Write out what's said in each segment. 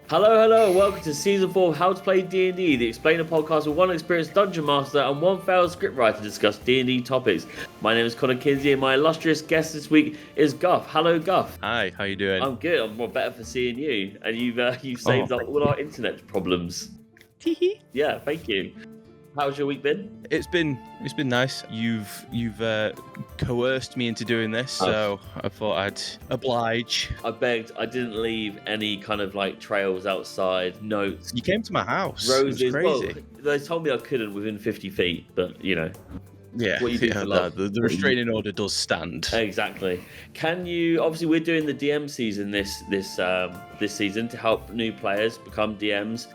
Hello, welcome to Season 4 of How to Play D&D, the explainer podcast with one experienced Dungeon Master and one failed scriptwriter to discuss D&D topics. My name is Kinsey and my illustrious guest this week is Guff. Hello, Guff. Hi, how you doing? I'm good, I'm more better for seeing you, and you've saved up all our internet problems. Yeah, thank you. How's your week been? It's been nice. You've coerced me into doing this, so I thought I'd oblige. I begged. I didn't leave any kind of like trails outside, notes. You came to my house. Roses. It was crazy. Well, they told me I couldn't within 50 feet, but you know. Yeah, what you do for love. The restraining order does stand. Exactly. Can you? Obviously, we're doing the DM season this season to help new players become DMs.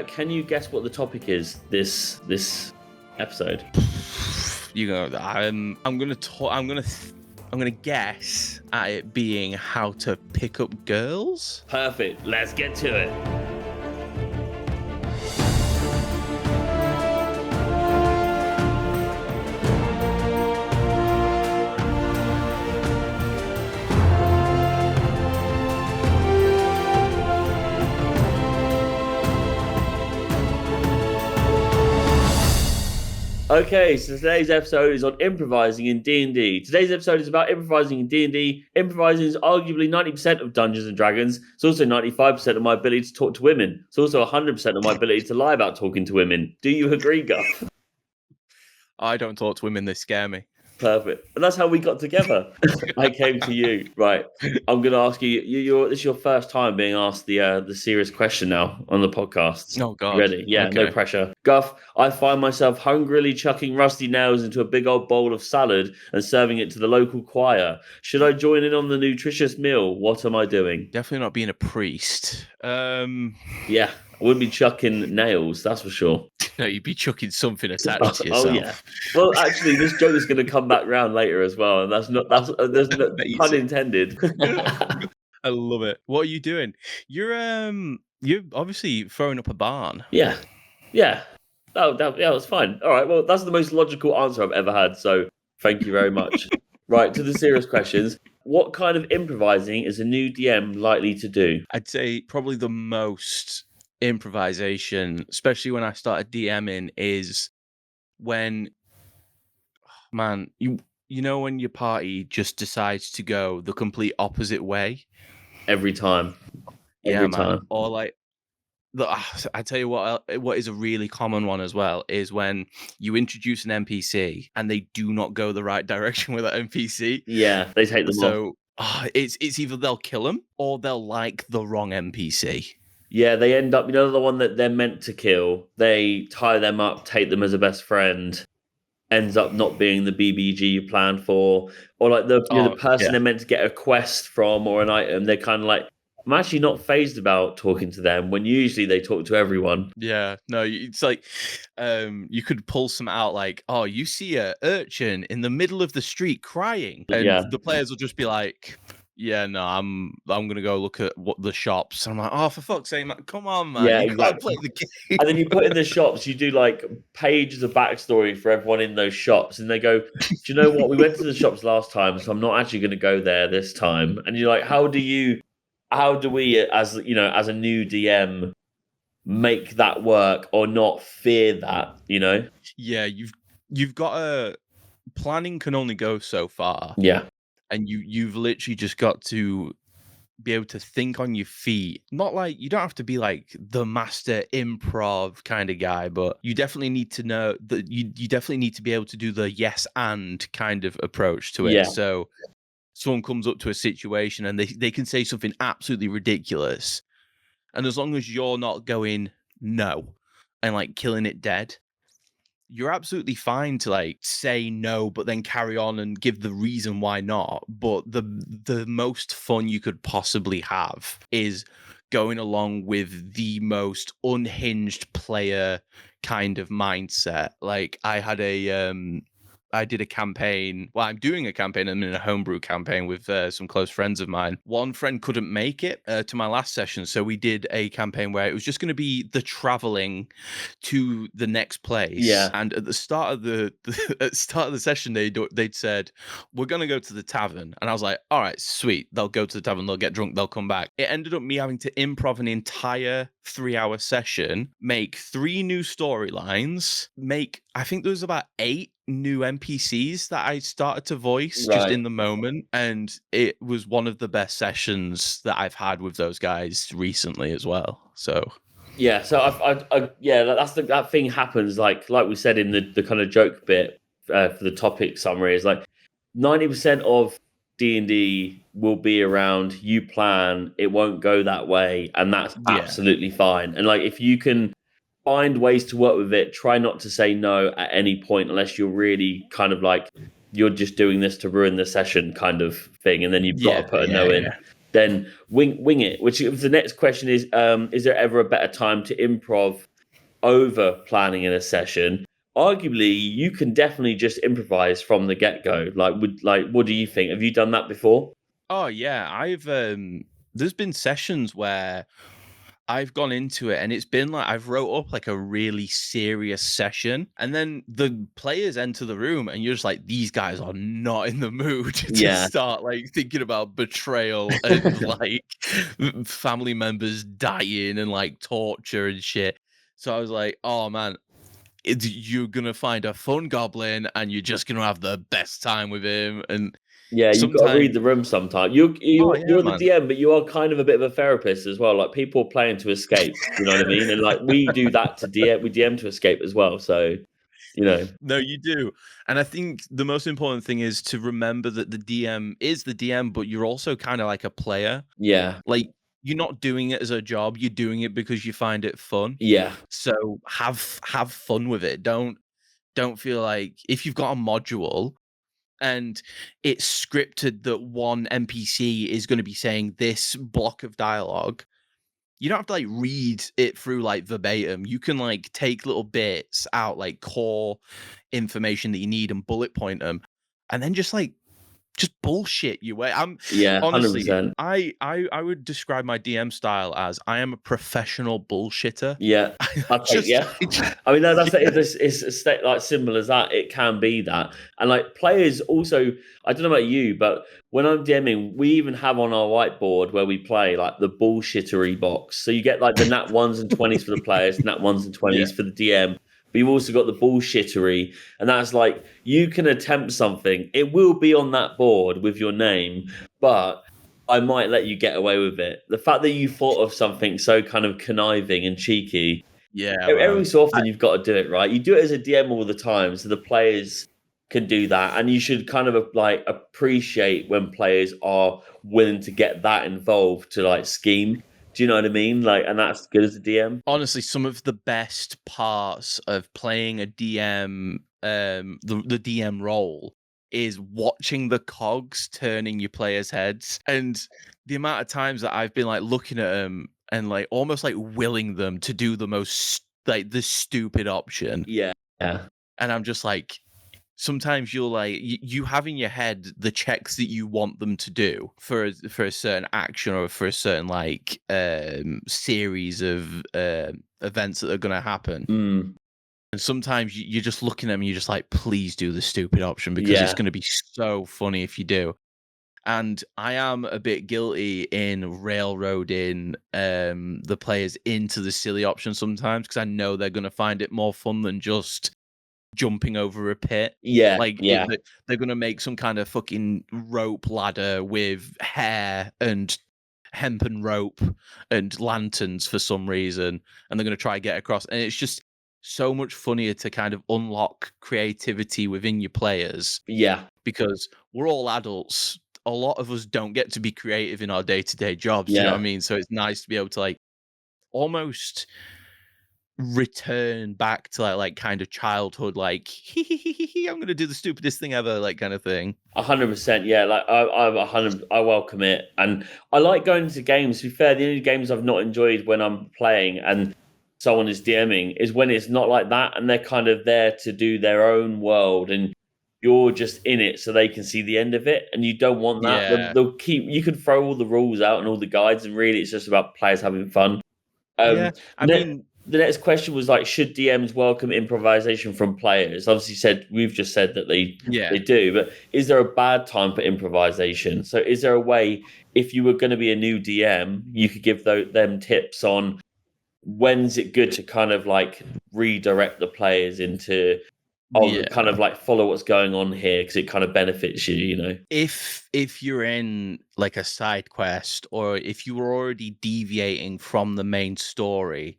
Can you guess what the topic is this episode? You know, I'm gonna guess at it being how to pick up girls. Perfect. Let's get to it. Okay, so today's episode is on improvising in D&D. Today's episode is about improvising in D&D. Improvising is arguably 90% of Dungeons & Dragons. It's also 95% of my ability to talk to women. It's also 100% of my ability to lie about talking to women. Do you agree, Guff? I don't talk to women, they scare me. Perfect. And that's how we got together. I came to you. Right. I'm going to ask you, this is your first time being asked the serious question now on the podcast. Oh, God. Ready? Yeah, okay. No pressure. Guff, I find myself hungrily chucking rusty nails into a big old bowl of salad and serving it to the local choir. Should I join in on the nutritious meal? What am I doing? Definitely not being a priest. Yeah, I wouldn't be chucking nails, that's for sure. No, you'd be chucking something attached to yourself. Oh yeah. Well, actually, this joke is going to come back round later as well, and there's no pun intended. I love it. What are you doing? You're obviously throwing up a barn. Yeah. That was fine. All right. Well, that's the most logical answer I've ever had. So thank you very much. Right, to the serious questions. What kind of improvising is a new DM likely to do? I'd say probably the most improvisation, especially when I started DMing, is when, man, you know when your party just decides to go the complete opposite way every time. Every time. Or like, I tell you what is a really common one as well is when you introduce an NPC and they do not go the right direction with that NPC. Yeah, they take them off. So it's either they'll kill them or they'll like the wrong NPC. Yeah, they end up, the one that they're meant to kill, they tie them up, take them as a best friend, ends up not being the BBG you planned for, or like the person they're meant to get a quest from or an item, they're kind of like, I'm actually not phased about talking to them, when usually they talk to everyone. Yeah, no, it's like, you could pull some out like, oh, you see a urchin in the middle of the street crying, and the players will just be like, yeah, no, I'm gonna go look at what the shops. And I'm like, oh, for fuck's sake, man, come on, man, yeah, you can't play the game. And then you put in the shops, you do like pages of backstory for everyone in those shops, and they go, do you know what? We went to the shops last time, so I'm not actually going to go there this time. And you're like, how do we, as a new DM, make that work or not fear that? Yeah, you've got planning can only go so far. Yeah. And you've literally just got to be able to think on your feet. Not like, you don't have to be like the master improv kind of guy, but you definitely need to know that you definitely need to be able to do the yes and kind of approach to it. Yeah. So someone comes up to a situation and they can say something absolutely ridiculous. And as long as you're not going no and like killing it dead, you're absolutely fine to like say no, but then carry on and give the reason why not. But the most fun you could possibly have is going along with the most unhinged player kind of mindset. Like I had a I did a campaign. Well, I'm doing a campaign. I'm in a homebrew campaign with some close friends of mine. One friend couldn't make it to my last session, so we did a campaign where it was just going to be the traveling to the next place. Yeah. And at the start of the session, they'd said, "We're going to go to the tavern," and I was like, "All right, sweet. They'll go to the tavern. They'll get drunk. They'll come back." It ended up me having to improv an entire 3-hour session, make 3 new storylines, I think there was about 8 new NPCs that I started to voice just in the moment, and it was one of the best sessions that I've had with those guys recently as well. So yeah, so that thing happens like we said in the kind of joke bit for the topic summary is like 90% of D&D will be around you plan, it won't go that way, and that's absolutely fine. And like if you can find ways to work with it, try not to say no at any point unless you're really kind of like you're just doing this to ruin the session kind of thing, and then you've got to put a no in. Then wing it. Which the next question is there ever a better time to improv over planning in a session? Arguably, you can definitely just improvise from the get-go. What do you think? Have you done that before? Oh yeah, I've there's been sessions where I've gone into it and it's been like I've wrote up like a really serious session, and then the players enter the room and you're just like, these guys are not in the mood to start like thinking about betrayal and like family members dying and like torture and shit. So I was like, oh man, you're gonna find a fun goblin and you're just gonna have the best time with him. And yeah, you've got to read the room sometimes. You're the DM, but you are kind of a bit of a therapist as well. Like people playing to escape, you know what I mean? And like we do that to DM, we DM to escape as well. So, you know. No, you do. And I think the most important thing is to remember that the DM is the DM, but you're also kind of like a player. Yeah. Like you're not doing it as a job, you're doing it because you find it fun. Yeah. So have fun with it. Don't feel like if you've got a module and it's scripted that one NPC is going to be saying this block of dialogue, you don't have to like read it through like verbatim. You can like take little bits out, like core information that you need, and bullet point them, and then just bullshit your way. Honestly, 100%. I would describe my DM style as I am a professional bullshitter. Yeah. I mean, it's like simple as that. It can be that. And like players also, I don't know about you, but when I'm DMing, we even have on our whiteboard where we play like the bullshittery box. So you get like the nat 1s and 20s for the players, nat 1s and 20s for the DM. But you've also got the bullshittery, and that's like you can attempt something. It will be on that board with your name, but I might let you get away with it. The fact that you thought of something so kind of conniving and cheeky, every so often you've got to do it right. You do it as a DM all the time, so the players can do that, and you should kind of like appreciate when players are willing to get that involved to like scheme. Do you know what I mean? Like, and that's good as a DM. Honestly, some of the best parts of playing a DM, the DM role, is watching the cogs turning your players' heads, and the amount of times that I've been like looking at them and like almost like willing them to do the most like the stupid option. Yeah. And I'm just like, sometimes you'll like you have in your head the checks that you want them to do for a certain action or for a certain like series of events that are going to happen. And sometimes you're just looking at them and you're just like, please do the stupid option because it's going to be so funny if you do. And I am a bit guilty in railroading the players into the silly option sometimes because I know they're going to find it more fun than just jumping over a pit. They're gonna make some kind of fucking rope ladder with hair and hempen rope and lanterns for some reason, and they're gonna try and get across, and it's just so much funnier to kind of unlock creativity within your players. Because we're all adults. A lot of us don't get to be creative in our day-to-day jobs. You know what I mean? So it's nice to be able to like almost return back to like kind of childhood, like I'm gonna do the stupidest thing ever, like kind of thing. 100%. Yeah, like I welcome it, and I like going to games. To be fair, the only games I've not enjoyed when I'm playing and someone is DMing is when it's not like that, and they're kind of there to do their own world, and you're just in it so they can see the end of it, and you don't want that. Yeah. They'll keep. You can throw all the rules out and all the guides, and really, it's just about players having fun. Yeah. I mean, The next question was like, should DMs welcome improvisation from players? Obviously, we've just said that they do, but is there a bad time for improvisation? So, is there a way, if you were going to be a new DM, you could give them tips on when's it good to kind of like redirect the players into kind of like follow what's going on here because it kind of benefits you, you know? If you're in like a side quest, or if you were already deviating from the main story,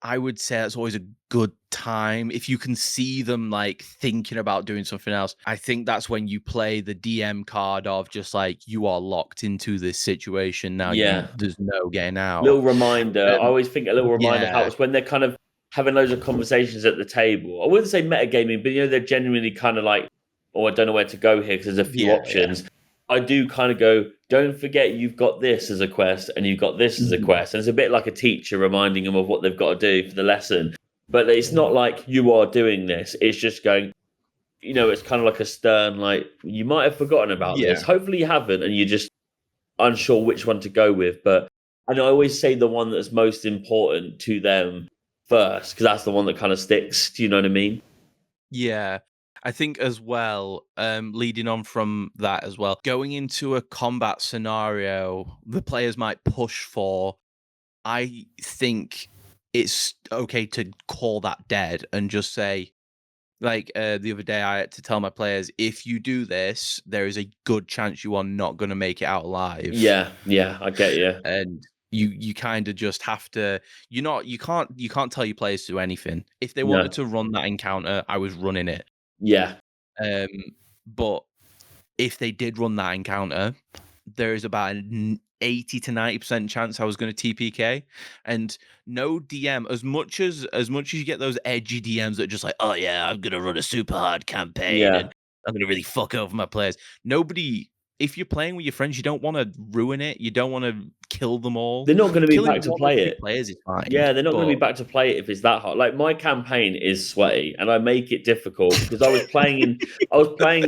I would say that's always a good time. If you can see them like thinking about doing something else, I think that's when you play the DM card of just like, you are locked into this situation now. There's no getting out. Little reminder. I always think a little reminder helps when they're kind of having loads of conversations at the table. I wouldn't say metagaming, but they're genuinely kind of like, oh, I don't know where to go here because there's a few options. Yeah. I do kind of go, don't forget you've got this as a quest and you've got this as a quest. And it's a bit like a teacher reminding them of what they've got to do for the lesson. But it's not like you are doing this. It's just going, it's kind of like a stern, like, you might have forgotten about this. Hopefully you haven't, and you're just unsure which one to go with. But and I always say the one that's most important to them first, because that's the one that kind of sticks. Do you know what I mean? Yeah. I think as well, leading on from that as well, going into a combat scenario, the players might push for, I think it's okay to call that dead and just say, like the other day I had to tell my players, if you do this, there is a good chance you are not going to make it out alive. Yeah, I get you. And you kind of just have to, you can't tell your players to do anything. If they wanted to run that encounter, I was running it. Yeah. But if they did run that encounter, there is about an 80 to 90% chance I was going to TPK. And no DM, as much as you get those edgy DMs that are just like, oh yeah, I'm gonna run a super hard campaign and I'm gonna really fuck over my players. Nobody, if you're playing with your friends, you don't want to ruin it. You don't want to kill them all. They're not going to be back to play it. Players is fine. Yeah, they're not going to be back to play it if it's that hard. Like, my campaign is sweaty, and I make it difficult because I was playing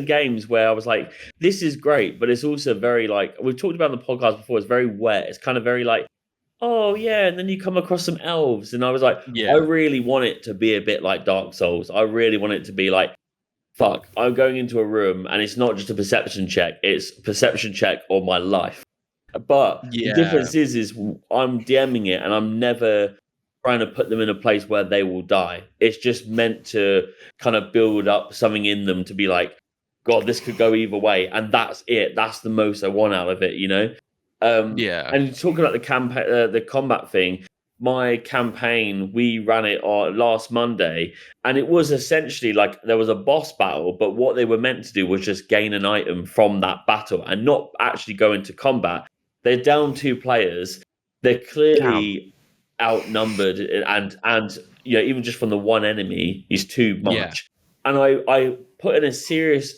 games where I was like, this is great, but it's also very like, we've talked about on the podcast before. It's very wet. It's kind of very like, oh yeah, and then you come across some elves, and I was like, I really want it to be a bit like Dark Souls. I really want it to be like, fuck, I'm going into a room and it's not just a perception check, it's perception check or my life. But the difference is I'm DMing it and I'm never trying to put them in a place where they will die. It's just meant to kind of build up something in them to be like, God, this could go either way. And that's it. That's the most I want out of it, And talking about the combat thing, my campaign, we ran it last Monday, and it was essentially like there was a boss battle, but what they were meant to do was just gain an item from that battle and not actually go into combat. They're down 2 players. They're clearly outnumbered, and even just from the one enemy is too much. And I put in a series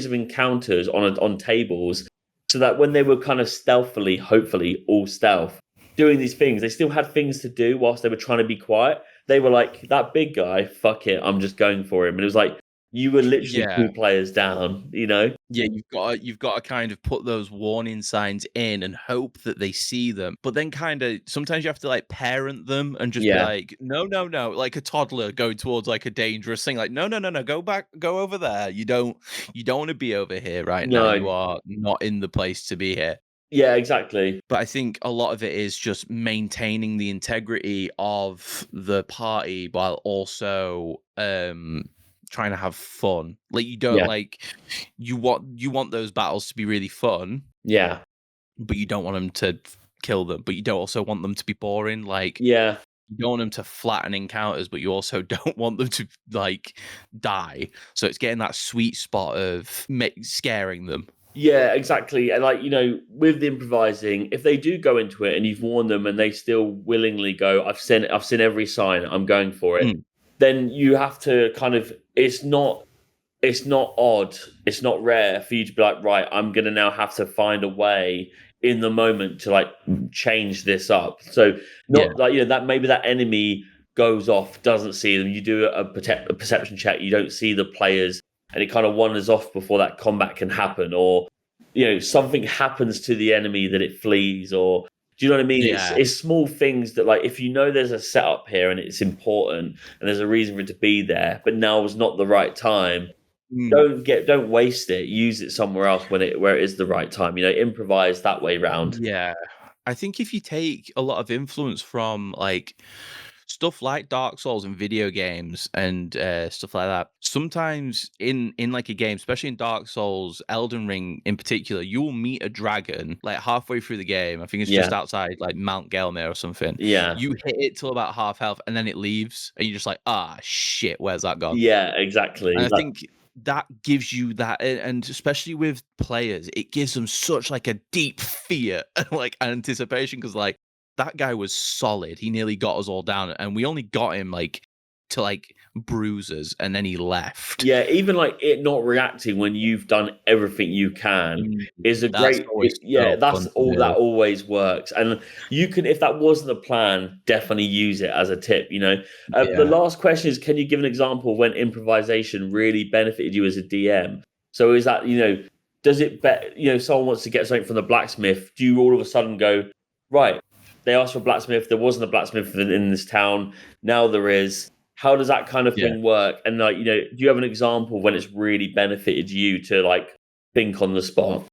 of encounters on tables so that when they were kind of stealthily, hopefully all stealth, doing these things, they still had things to do whilst they were trying to be quiet. They were like, that big guy, fuck it, I'm just going for him. And it was like, you were literally 2 players down, Yeah, you've got to kind of put those warning signs in and hope that they see them. But then kind of sometimes you have to like parent them and just be like, no, like a toddler going towards like a dangerous thing. Like, no, go back, go over there. You don't want to be over here right now. You are not in the place to be here. Yeah, exactly. But I think a lot of it is just maintaining the integrity of the party while also trying to have fun. Like, you don't like, you want those battles to be really fun. Yeah. But you don't want them to kill them. But you don't also want them to be boring. Like, you don't want them to flatten encounters, but you also don't want them to like die. So it's getting that sweet spot of scaring them. Yeah, exactly. And like, with the improvising, if they do go into it and you've warned them and they still willingly go, I've seen every sign, I'm going for it, then you have to kind of, it's not odd, it's not rare for you to be like, right, I'm going to now have to find a way in the moment to like change this up. So that maybe that enemy goes off, doesn't see them, you do a perception check, you don't see the players and it kind of wanders off before that combat can happen, or something happens to the enemy that it flees, or do you know what I mean? It's small things that, like, if there's a setup here and it's important and there's a reason for it to be there, but now is not the right time. Don't waste it. Use it somewhere else where it is the right time. Improvise that way round. Yeah, I think if you take a lot of influence from like stuff like Dark Souls and video games and stuff like that, sometimes in like a game, especially in Dark Souls, Elden Ring in particular, you will meet a dragon like halfway through the game. I think it's just outside like Mount Gelmir or something. Yeah. You hit it till about half health and then it leaves and you're just like, shit, where's that gone? Yeah, exactly. And I think that gives you that, and especially with players, it gives them such like a deep fear and like anticipation, because like that guy was solid. He nearly got us all down, and we only got him like to like bruises, and then he left. Yeah, even like it not reacting when you've done everything you can is a great. That always works, and you can, if that wasn't the plan, definitely use it as a tip. The last question is: can you give an example of when improvisation really benefited you as a DM? So is that does it someone wants to get something from the blacksmith? Do you all of a sudden go, right? They asked for a blacksmith. There wasn't a blacksmith in this town. Now there is. How does that kind of thing work? And like, do you have an example when it's really benefited you to like think on the spot?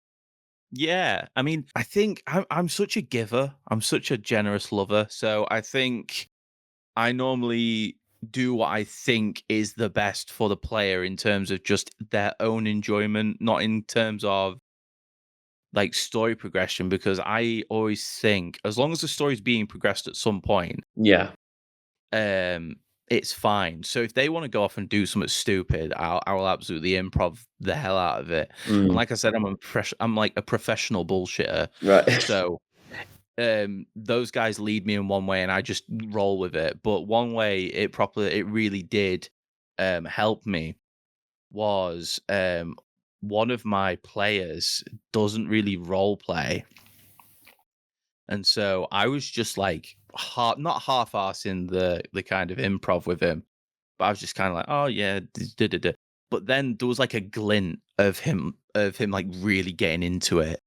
Yeah, I mean, I think I'm such a giver. I'm such a generous lover. So I think I normally do what I think is the best for the player in terms of just their own enjoyment, not in terms of like story progression, because I always think as long as the story's being progressed at some point, it's fine. So if they want to go off and do something stupid, I will absolutely improv the hell out of it. And like I said, I'm like a professional bullshitter. Right. So those guys lead me in one way and I just roll with it. But one way it really did help me was one of my players doesn't really role play. And so I was just like not half-assing the kind of improv with him, but I was just kind of like, oh yeah, but then there was like a glint of him like really getting into it.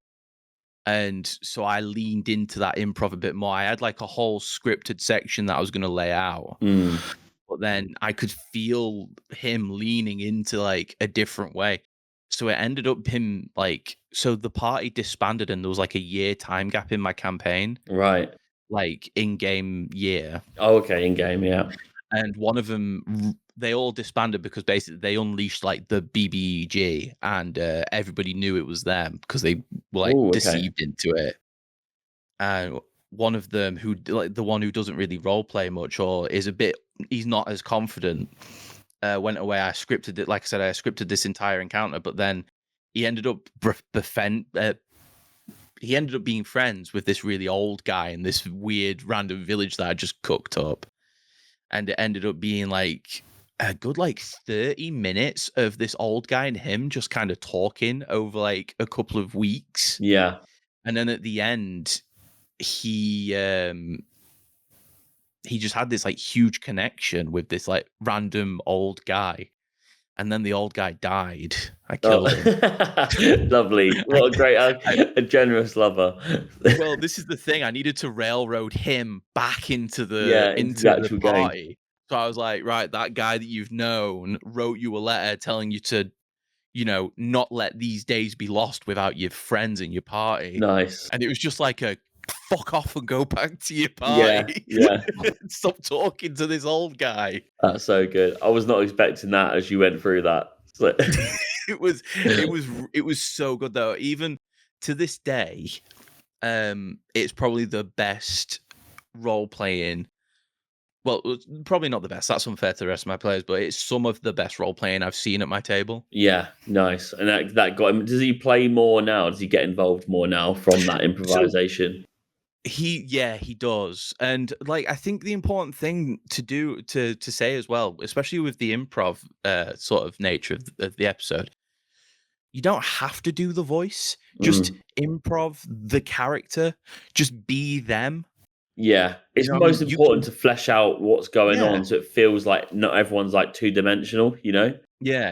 And so I leaned into that improv a bit more. I had like a whole scripted section that I was going to lay out. But then I could feel him leaning into like a different way. So it ended up him like, so the party disbanded and there was like a year time gap in my campaign. Right. Like in-game year. Oh, okay, in-game, yeah. And one of them, they all disbanded because basically they unleashed like the BBEG and everybody knew it was them because they were like deceived into it. And one of them, who like the one who doesn't really role play much or is he's not as confident, went away. I scripted it, like I said, I scripted this entire encounter, but then he ended up he ended up being friends with this really old guy in this weird random village that I just cooked up. And it ended up being like a good like 30 minutes of this old guy and him just kind of talking over like a couple of weeks. Yeah. And then at the end, he just had this like huge connection with this like random old guy. And then the old guy died. I killed him. Lovely. What a great, a generous lover. Well, this is the thing. I needed to railroad him back into the party. Game. So I was like, right, that guy that you've known wrote you a letter telling you to, not let these days be lost without your friends in your party. Nice. And it was just like a fuck off and go back to your party. Yeah. Stop talking to this old guy. That's so good. I was not expecting that as you went through that. It was so good though. Even to this day, it's probably the best role playing. Well, probably not the best. That's unfair to the rest of my players, but it's some of the best role playing I've seen at my table. Yeah, nice. And that got him. Does he play more now? Does he get involved more now from that improvisation? He does. And like I think the important thing to do to say as well, especially with the improv sort of nature of the episode, you don't have to do the voice. Just improv the character. Just be them. Yeah, You it's know what I most mean? You important can, to flesh out what's going yeah, on, so it feels like not everyone's like two-dimensional. yeah,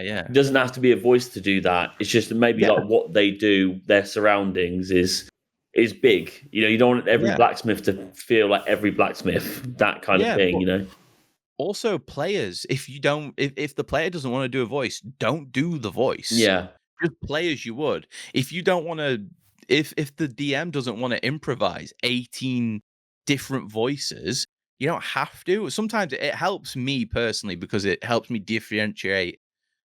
It doesn't have to be a voice to do that. It's just maybe yeah, like what they do, their surroundings is big. You don't want every yeah, blacksmith to feel like every blacksmith, that kind of yeah. thing. But also, players, if the player doesn't want to do a voice, don't do the voice. Yeah, Just play as you would. If you don't want to, if the DM doesn't want to improvise 18 different voices, you don't have to. Sometimes it helps me personally because it helps me differentiate.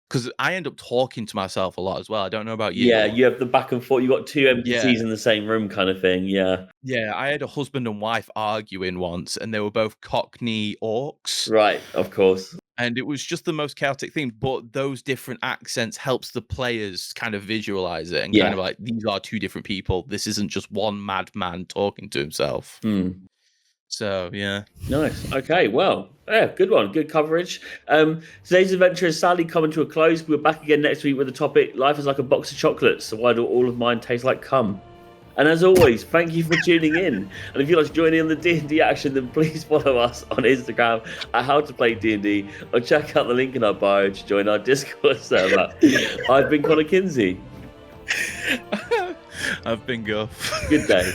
Because I end up talking to myself a lot as well. I don't know about yeah. you. You have the back and forth. You got two Yeah. NPCs in the same room, kind of thing. Yeah, Yeah, I had a husband and wife arguing once, and they were both Cockney orcs. right. Of course. And it was just the most chaotic thing, but those different accents helps the players kind of visualize it and kind Yeah. of like, these are two different people. This isn't just one madman talking to himself. Hmm. So, yeah. Nice. Okay. Well, yeah, good one. Good coverage. Today's adventure is sadly coming to a close. We're back again next week with the topic: life is like a box of chocolates. So why do all of mine taste like cum? And as always, thank you for tuning in. And if you'd like to join in on the D&D action, then please follow us on Instagram at How to Play D&D, or check out the link in our bio to join our Discord server. I've been Connor Kinsey. I've been Guff. Good day.